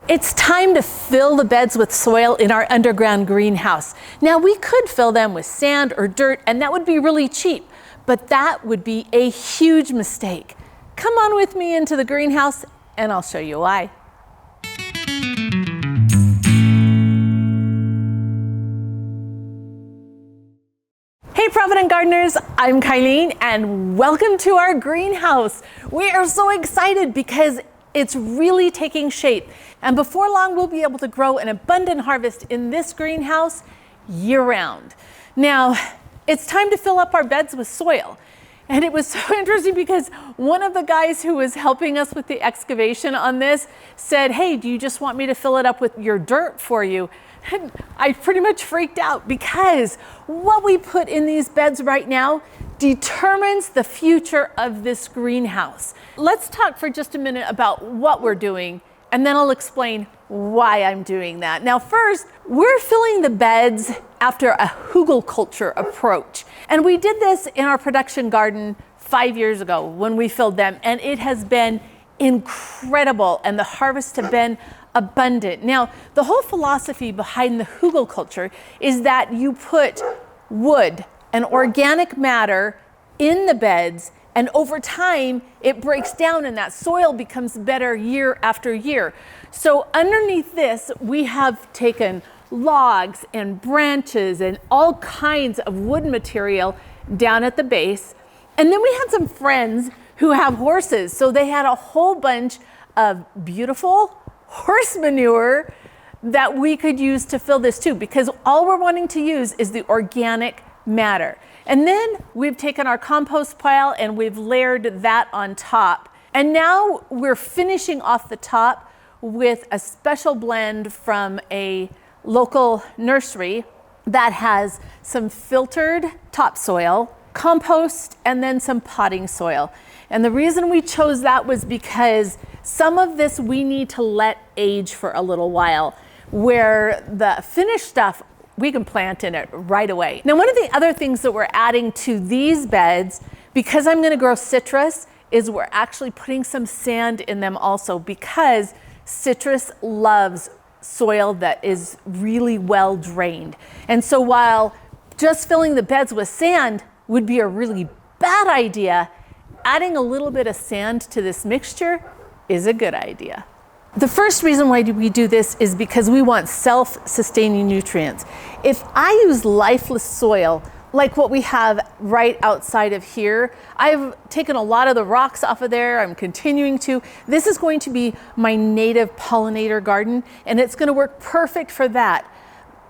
It's time to fill the beds with soil in our underground greenhouse. Now, we could fill them with sand or dirt, and that would be really cheap, but that would be a huge mistake. Come on with me into the greenhouse, and I'll show you why. Hey Provident gardeners, I'm Kylene and welcome to our greenhouse. We are so excited because it's really taking shape, and before long we'll be able to grow an abundant harvest in this greenhouse year-round. Now, it's time to fill up our beds with soil. And it was so interesting because one of the guys who was helping us with the excavation on this said, "Hey, do you just want me to fill it up with your dirt for you?" And I pretty much freaked out because what we put in these beds right now determines the future of this greenhouse. Let's talk for just a minute about what we're doing, and then I'll explain why I'm doing that. Now, first, we're filling the beds after a Hugelkultur approach. And we did this in our production garden 5 years ago when we filled them, and it has been incredible, and the harvests have been abundant. Now, the whole philosophy behind the Hugelkultur is that you put wood and organic matter in the beds, and over time it breaks down and that soil becomes better year after year. So underneath this, we have taken logs and branches and all kinds of wood material down at the base. And then we had some friends who have horses, so they had a whole bunch of beautiful horse manure that we could use to fill this too, because all we're wanting to use is the organic matter. And then we've taken our compost pile and we've layered that on top. And now we're finishing off the top with a special blend from a local nursery that has some filtered topsoil, compost, and then some potting soil. And the reason we chose that was because some of this we need to let age for a little while, where the finished stuff we can plant in it right away. Now, one of the other things that we're adding to these beds, because I'm gonna grow citrus, is we're actually putting some sand in them also, because citrus loves soil that is really well drained. And so while just filling the beds with sand would be a really bad idea, adding a little bit of sand to this mixture is a good idea. The first reason why we do this is because we want self-sustaining nutrients. If I use lifeless soil, like what we have right outside of here, I've taken a lot of the rocks off of there, I'm continuing to. This is going to be my native pollinator garden, and it's gonna work perfect for that.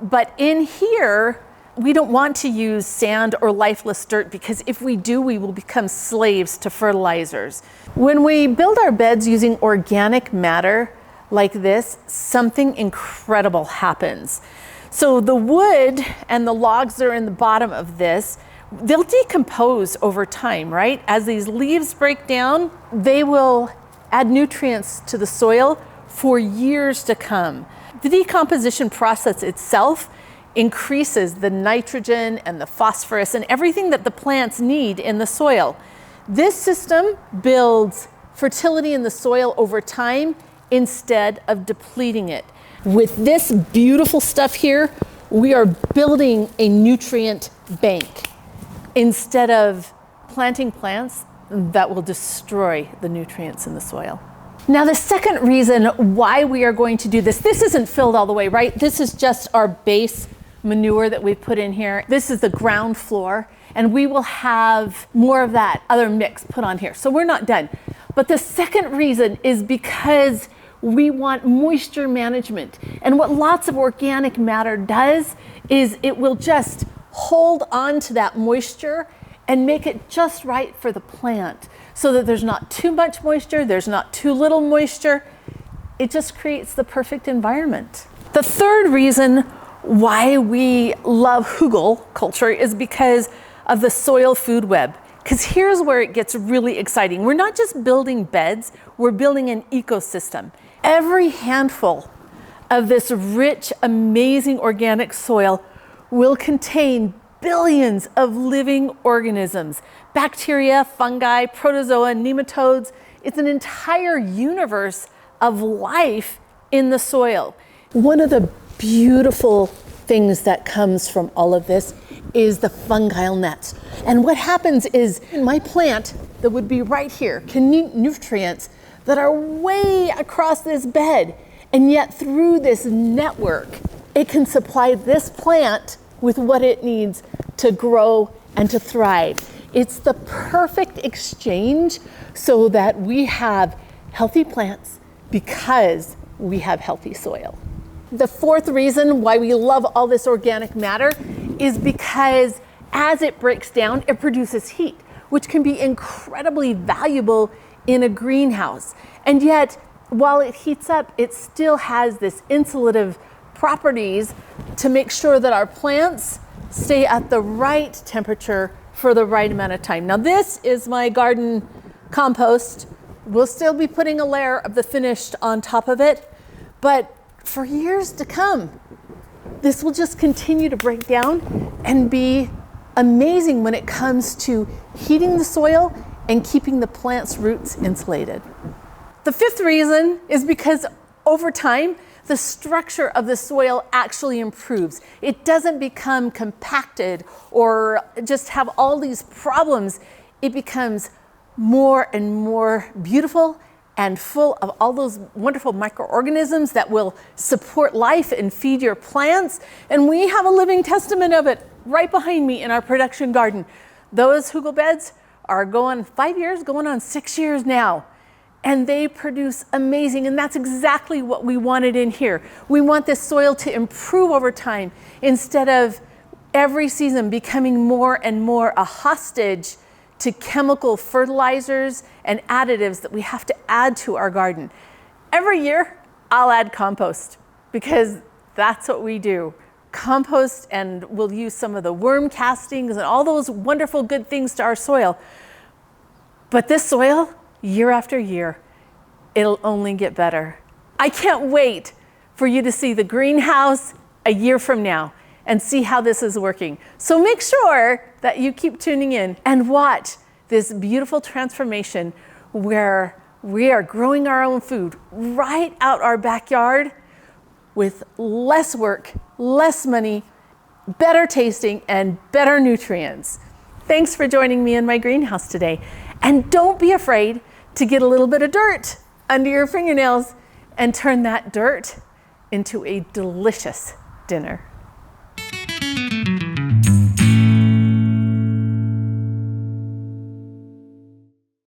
But in here, we don't want to use sand or lifeless dirt, because if we do, we will become slaves to fertilizers. When we build our beds using organic matter like this, something incredible happens. So the wood and the logs that are in the bottom of this, they'll decompose over time, right? As these leaves break down, they will add nutrients to the soil for years to come. The decomposition process itself increases the nitrogen and the phosphorus and everything that the plants need in the soil. This system builds fertility in the soil over time instead of depleting it. With this beautiful stuff here, we are building a nutrient bank instead of planting plants that will destroy the nutrients in the soil. Now, the second reason why we are going to do this isn't filled all the way, right? This is just our base manure that we've put in here. This is the ground floor, and we will have more of that other mix put on here. So we're not done. But the second reason is because we want moisture management. And what lots of organic matter does is it will just hold on to that moisture and make it just right for the plant, so that there's not too much moisture, there's not too little moisture. It just creates the perfect environment. The third reason why we love Hugelkultur is because of the soil food web. Because here's where it gets really exciting. We're not just building beds, we're building an ecosystem. Every handful of this rich, amazing organic soil will contain billions of living organisms, bacteria, fungi, protozoa, nematodes. It's an entire universe of life in the soil. One of the beautiful things that comes from all of this is the fungal nets. And what happens is my plant that would be right here can need nutrients that are way across this bed. And yet through this network, it can supply this plant with what it needs to grow and to thrive. It's the perfect exchange so that we have healthy plants because we have healthy soil. The fourth reason why we love all this organic matter is because as it breaks down, it produces heat, which can be incredibly valuable in a greenhouse. And yet, while it heats up, it still has this insulative properties to make sure that our plants stay at the right temperature for the right amount of time. Now, this is my garden compost. We'll still be putting a layer of the finished on top of it, but for years to come, this will just continue to break down and be amazing when it comes to heating the soil and keeping the plant's roots insulated. The fifth reason is because over time, the structure of the soil actually improves. It doesn't become compacted or just have all these problems. It becomes more and more beautiful and full of all those wonderful microorganisms that will support life and feed your plants. And we have a living testament of it right behind me in our production garden. Those hugel beds are going 5 years, going on 6 years now. And they produce amazing, and that's exactly what we wanted in here. We want this soil to improve over time instead of every season becoming more and more a hostage to chemical fertilizers and additives that we have to add to our garden. Every year, I'll add compost because that's what we do. Compost, and we'll use some of the worm castings and all those wonderful good things to our soil. But this soil, year after year, it'll only get better. I can't wait for you to see the greenhouse a year from now and see how this is working. So make sure that you keep tuning in and watch this beautiful transformation where we are growing our own food right out our backyard with less work, less money, better tasting, and better nutrients. Thanks for joining me in my greenhouse today. And don't be afraid to get a little bit of dirt under your fingernails and turn that dirt into a delicious dinner.